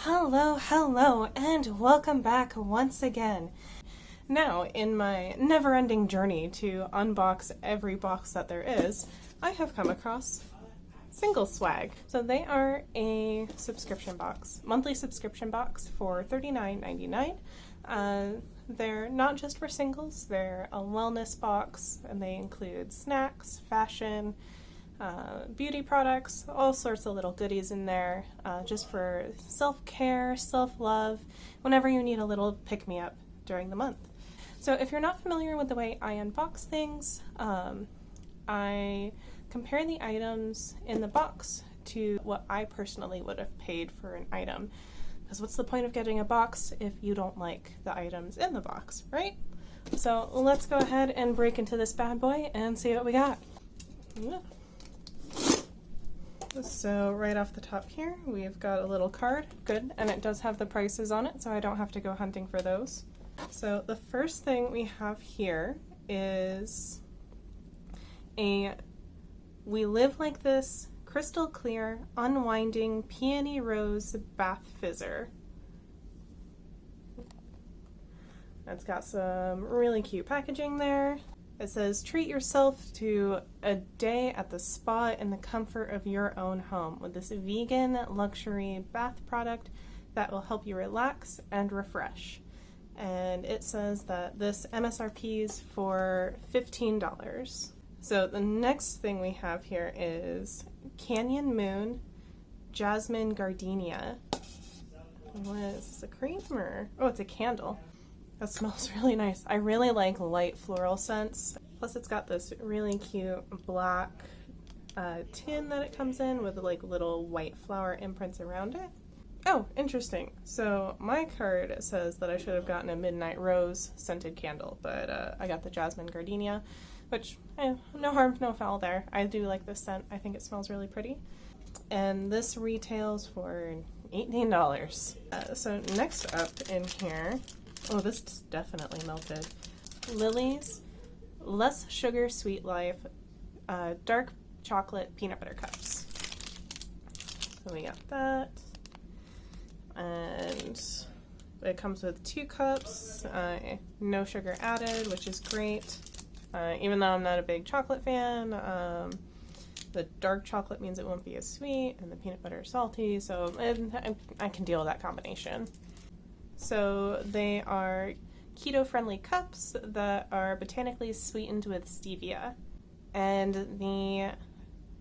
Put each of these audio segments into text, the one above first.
Hello, and welcome back once again. Now, in my never-ending journey to unbox every box that there is, I have come across Single Swag. So they are a subscription box, monthly subscription box for $39.99. They're not just for singles, they're a wellness box, and they include snacks, fashion, beauty products, all sorts of little goodies in there, just for self-care, self-love, whenever you need a little pick-me-up during the month. So if you're not familiar with the way I unbox things, I compare the items in the box to what I personally would have paid for an item. Because what's the point of getting a box if you don't like the items in the box, right? So let's go ahead and break into this bad boy and see what we got. Yeah. So right off the top here, we've got a little card, good, and it does have the prices on it, so I don't have to go hunting for those. So the first thing we have here is a We Live Like This crystal clear unwinding peony rose bath fizzer. It's got some really cute packaging there. It says, treat yourself to a day at the spa in the comfort of your own home with this vegan luxury bath product that will help you relax and refresh. And it says that this MSRP is for $15. So the next thing we have here is Canyon Moon Jasmine Gardenia. What is this, a cream or? Oh, it's a candle. That smells really nice. I really like light floral scents. Plus it's got this really cute black tin that it comes in with like little white flower imprints around it. Oh, interesting. So my card says that I should have gotten a Midnight Rose scented candle, but I got the Jasmine Gardenia, which, no harm, no foul there. I do like this scent. I think it smells really pretty. And this retails for $18. So next up in here, oh, this definitely melted. Lily's Less Sugar Sweet Life Dark Chocolate Peanut Butter Cups. So we got that. And it comes with 2 cups, no sugar added, which is great. Even though I'm not a big chocolate fan, the dark chocolate means it won't be as sweet, and the peanut butter is salty, so I can deal with that combination. So they are keto-friendly cups that are botanically sweetened with stevia. And the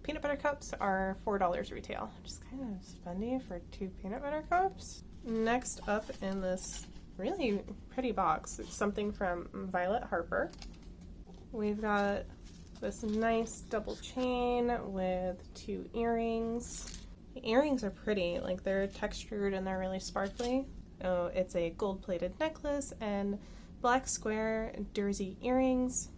peanut butter cups are $4 retail. Just kind of spendy for 2 peanut butter cups. Next up in this really pretty box, it's something from Violet Harper. We've got this nice double chain with 2 earrings. The earrings are pretty, like they're textured and they're really sparkly. Oh, it's a gold-plated necklace and black square Jersey earrings,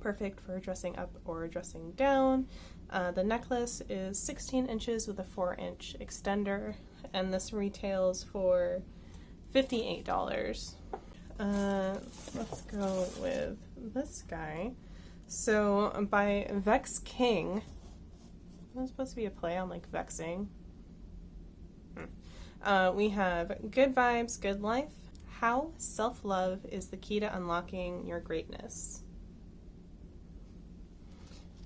perfect for dressing up or dressing down. The necklace is 16 inches with a 4-inch extender, and this retails for $58. Let's go with this guy. So by Vex King, was supposed to be a play on like vexing. We have Good Vibes, Good Life. How self-love is the key to unlocking your greatness.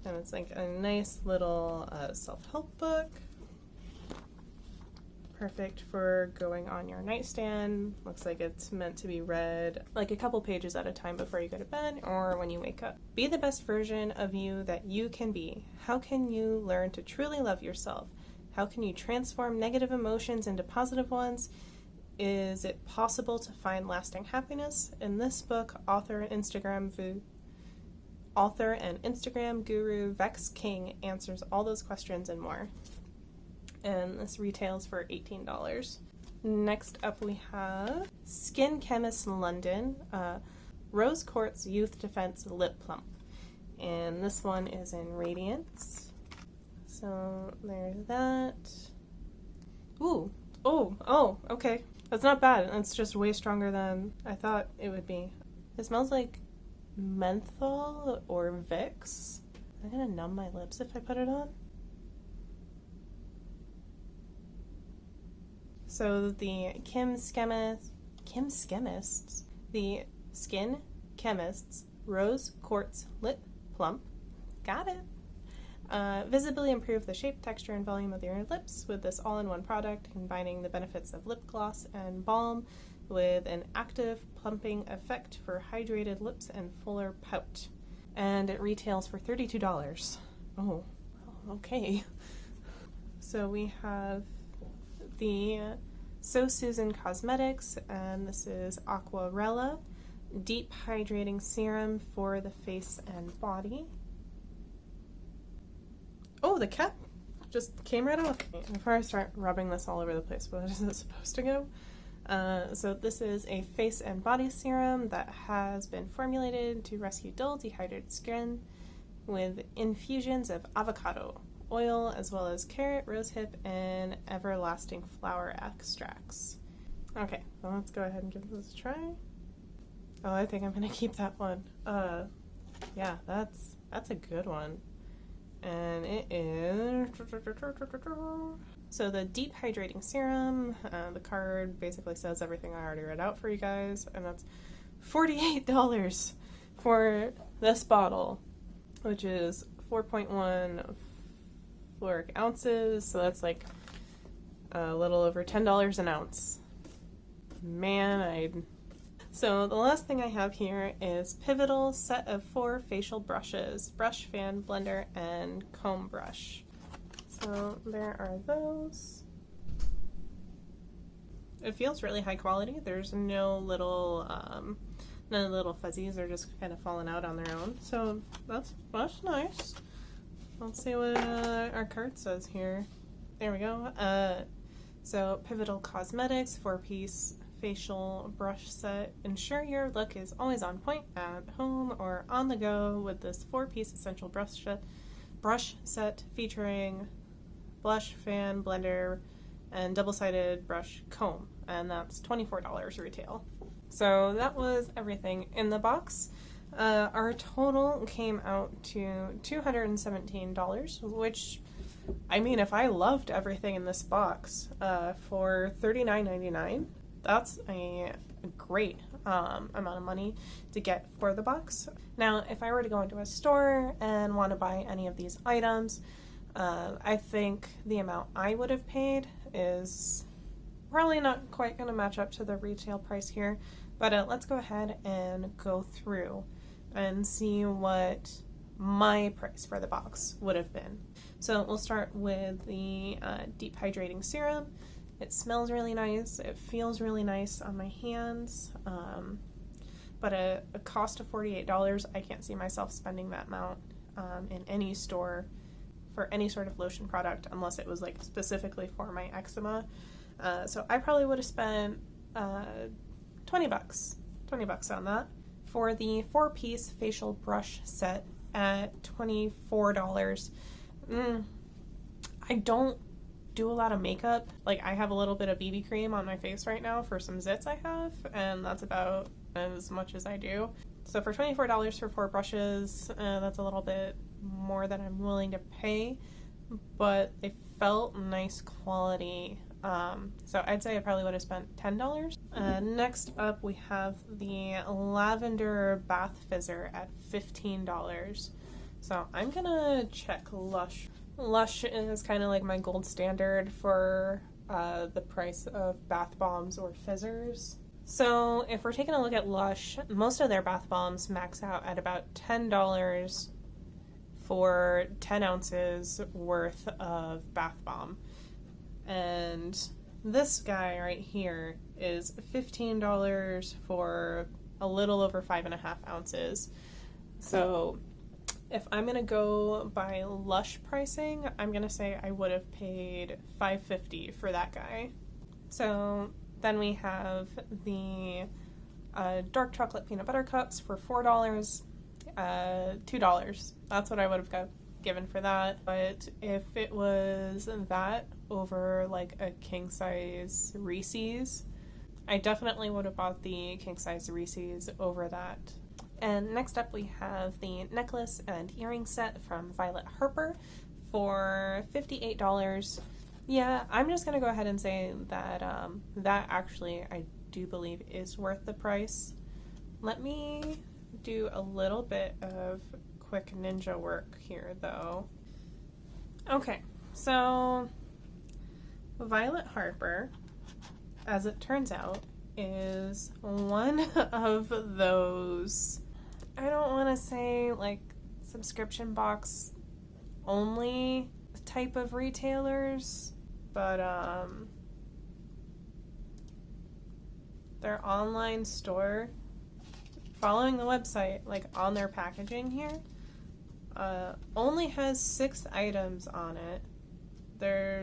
And it's like a nice little self-help book. Perfect for going on your nightstand. Looks like it's meant to be read like a couple pages at a time before you go to bed or when you wake up. Be the best version of you that you can be. How can you learn to truly love yourself? How can you transform negative emotions into positive ones? Is it possible to find lasting happiness? In this book, author and Instagram guru Vex King answers all those questions and more. And this retails for $18. Next up we have Skin Chemist London Rose Quartz Youth Defense Lip Plump. And this one is in Radiance. So there's that. Ooh, oh, okay. That's not bad. It's just way stronger than I thought it would be. It smells like menthol or Vicks. Am I gonna numb my lips if I put it on? So the the Skin Chemist's Rose Quartz Lip Plump, got it, visibly improve the shape, texture, and volume of your lips with this all-in-one product, combining the benefits of lip gloss and balm with an active plumping effect for hydrated lips and fuller pout. And it retails for $32. Oh, okay. So we have the So Susan Cosmetics, and this is Aquarella Deep Hydrating Serum for the face and body. Oh, the cap just came right off. Before I start rubbing this all over the place, where is it supposed to go? So this is a face and body serum that has been formulated to rescue dull, dehydrated skin with infusions of avocado oil, as well as carrot, rosehip, and everlasting flower extracts. Okay, well, let's go ahead and give this a try. Oh, I think I'm gonna keep that one. Yeah, that's a good one. And it is... So the Deep Hydrating Serum, the card basically says everything I already read out for you guys, and that's $48 for this bottle, which is 4.1 caloric ounces, so that's like a little over $10 an ounce. Man, So the last thing I have here is Pivotal set of 4 facial brushes, brush, fan, blender, and comb brush. So there are those. It feels really high quality. There's no little, none of the little fuzzies. They're just kind of falling out on their own. So that's nice. Let's see what our card says here. There we go. So Pivotal Cosmetics 4-piece facial brush set. Ensure your look is always on point at home or on the go with this 4-piece essential brush set featuring blush, fan, blender, and double-sided brush comb, and that's $24 retail. So that was everything in the box. Our total came out to $217, which, I mean, if I loved everything in this box for $39.99, that's a great amount of money to get for the box. Now, if I were to go into a store and want to buy any of these items, I think the amount I would have paid is probably not quite going to match up to the retail price here, but let's go ahead and go through and see what my price for the box would have been. So we'll start with the Deep Hydrating Serum. It smells really nice, it feels really nice on my hands, but a cost of $48, I can't see myself spending that amount in any store for any sort of lotion product unless it was like specifically for my eczema. So I probably would have spent $20 on that. For the 4-piece facial brush set at $24, I don't do a lot of makeup. Like, I have a little bit of BB cream on my face right now for some zits I have, and that's about as much as I do. So for $24 for 4 brushes, that's a little bit more than I'm willing to pay, but they felt nice quality. So I'd say I probably would have spent $10. Next up, we have the Lavender Bath Fizzer at $15. So I'm gonna check Lush. Lush is kind of like my gold standard for the price of bath bombs or fizzers. So if we're taking a look at Lush, most of their bath bombs max out at about $10 for 10 ounces worth of bath bomb. And this guy right here is $15 for a little over 5.5 ounces. So if I'm going to go by Lush pricing, I'm going to say I would have paid $5.50 for that guy. So then we have the dark chocolate peanut butter cups for $4, $2. That's what I would have given for that. But if it was that over like a king size Reese's, I definitely would have bought the king size Reese's over that. And next up we have the necklace and earring set from Violet Harper for $58. Yeah, I'm just gonna go ahead and say that that actually I do believe is worth the price. Let me do a little bit of quick ninja work here though. Okay, so Violet Harper, as it turns out, is one of those, I don't want to say like subscription box only type of retailers, but their online store, following the website, like on their packaging here, only has 6 items on it. There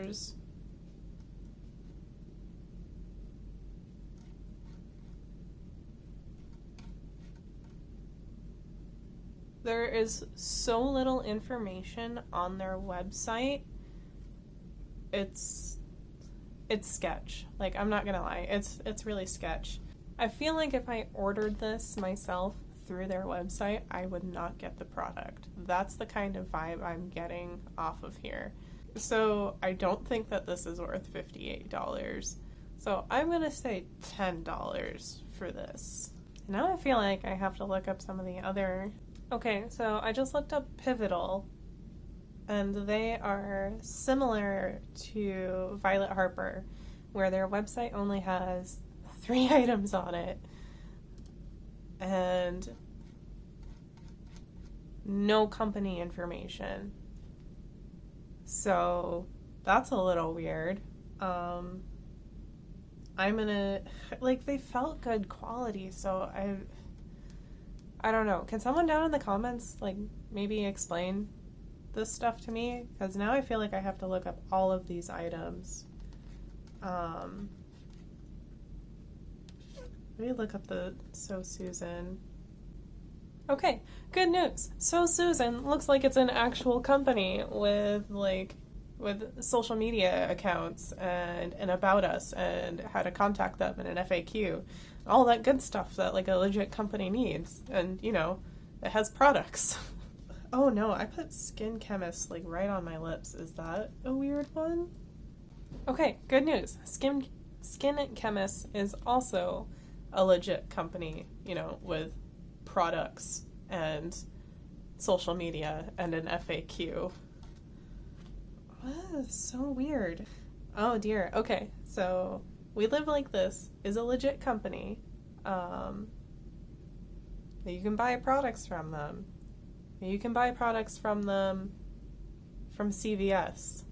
is so little information on their website. It's sketch. Like, I'm not gonna lie, it's really sketch. I feel like if I ordered this myself through their website, I would not get the product. That's the kind of vibe I'm getting off of here. So I don't think that this is worth $58. So I'm gonna say $10 for this. Now I feel like I have to look up some of the other... Okay, so I just looked up Pivotal, and they are similar to Violet Harper, where their website only has 3 items on it, and no company information. So that's a little weird. I'm gonna, like, they felt good quality, so I don't know. Can someone down in the comments, like, maybe explain this stuff to me? Because now I feel like I have to look up all of these items. Let me look up the So Susan. Okay, good news. So Susan looks like it's an actual company with social media accounts and an about us and how to contact them and an FAQ. All that good stuff that like a legit company needs. And, you know, it has products. Oh no, I put Skin Chemist like right on my lips. Is that a weird one? Okay, good news. Skin Chemist is also a legit company, you know, with products and social media and an FAQ. What? So weird. Oh dear. Okay, so We Live Like This is a legit company. You can buy products from them. You can buy products from them from CVS.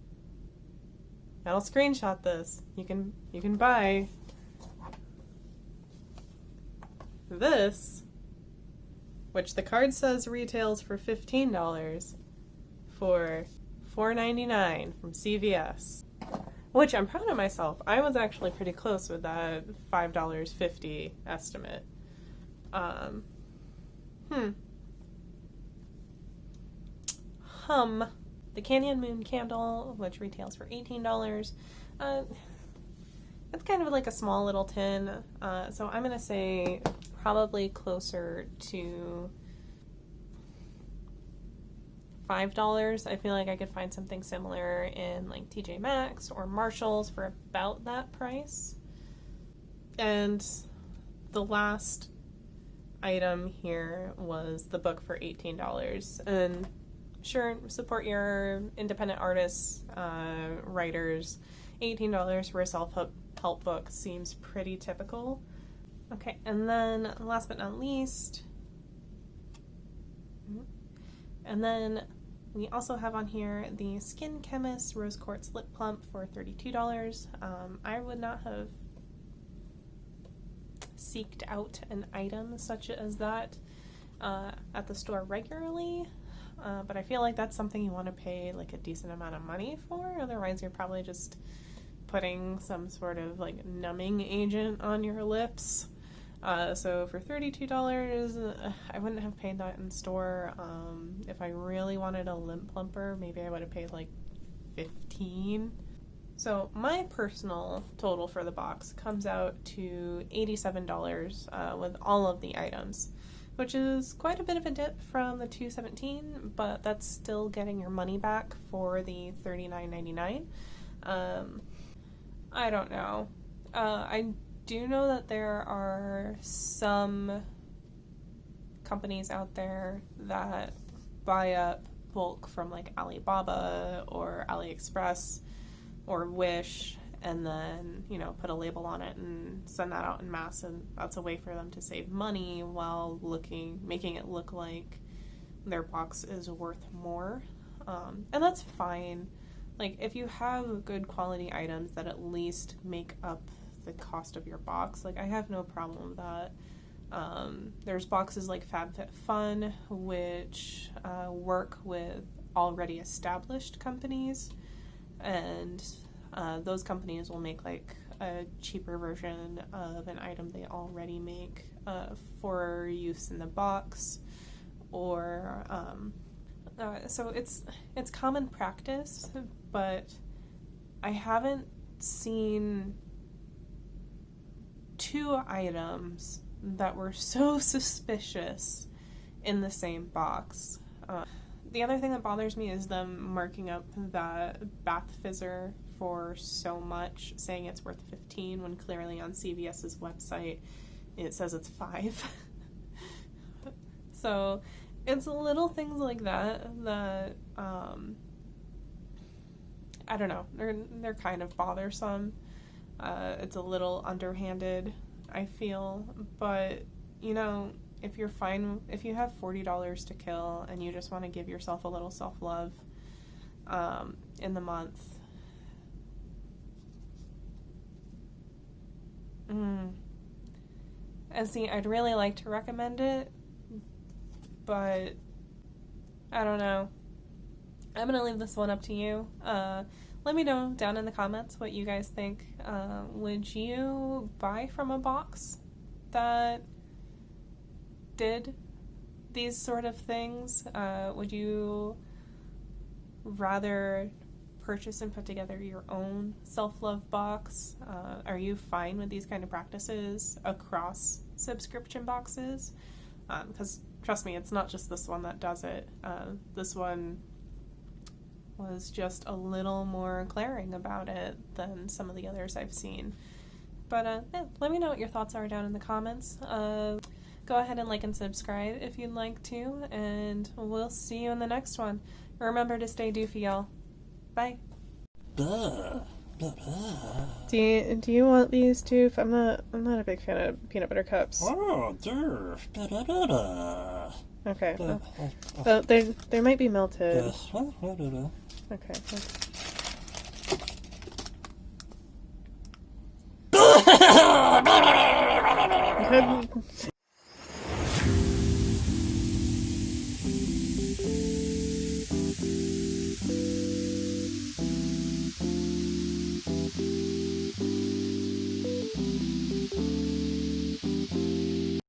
I'll screenshot this. You can buy this, which the card says retails for $15, for $4.99 from CVS. Which I'm proud of myself. I was actually pretty close with that $5.50 estimate. The Canyon Moon candle, which retails for $18. It's kind of like a small little tin. So I'm gonna say probably closer to $5. I feel like I could find something similar in like TJ Maxx or Marshall's for about that price. And the last item here was the book for $18. And sure, support your independent artists, writers. $18 for a self-help book seems pretty typical. Okay, and then last but not least, we also have on here the Skin Chemist Rose Quartz Lip Plump for $32. I would not have seeked out an item such as that at the store regularly, but I feel like that's something you want to pay like a decent amount of money for. Otherwise, you're probably just putting some sort of like numbing agent on your lips. So for $32, I wouldn't have paid that in store. If I really wanted a lip plumper, maybe I would have paid like $15. So my personal total for the box comes out to $87 with all of the items, which is quite a bit of a dip from the $217, but that's still getting your money back for the $39.99. I don't know. I do know that there are some companies out there that buy up bulk from like Alibaba or AliExpress or Wish, and then, you know, put a label on it and send that out in mass, and that's a way for them to save money while making it look like their box is worth more. And that's fine. Like, if you have good quality items that at least make up the cost of your box, like, I have no problem with that. There's boxes like FabFitFun, which work with already established companies, and those companies will make like a cheaper version of an item they already make for use in the box, or so it's common practice, but I haven't seen two items that were so suspicious in the same box. The other thing that bothers me is them marking up that bath fizzer for so much, saying it's worth $15 when clearly on CVS's website it says it's $5. So it's little things like that I don't know, they're kind of bothersome. It's a little underhanded, I feel, but you know, if you have $40 to kill and you just want to give yourself a little self-love in the month, and see, I'd really like to recommend it, but I don't know. I'm gonna leave this one up to you. Let me know down in the comments what you guys think. Would you buy from a box that did these sort of things? Would you rather purchase and put together your own self-love box? Are you fine with these kind of practices across subscription boxes? Because trust me, it's not just this one that does it. This one was just a little more glaring about it than some of the others I've seen. But yeah, let me know what your thoughts are down in the comments. Go ahead and like and subscribe if you'd like to, and we'll see you in the next one. Remember to stay doofy, y'all. Bye. Blah, blah, blah. Do you want these, Doof? I'm not a big fan of peanut butter cups. Oh, Durf. Blah, blah, blah, blah. Okay. Blah, Well, they might be melted. blah, blah, blah, blah. Okay.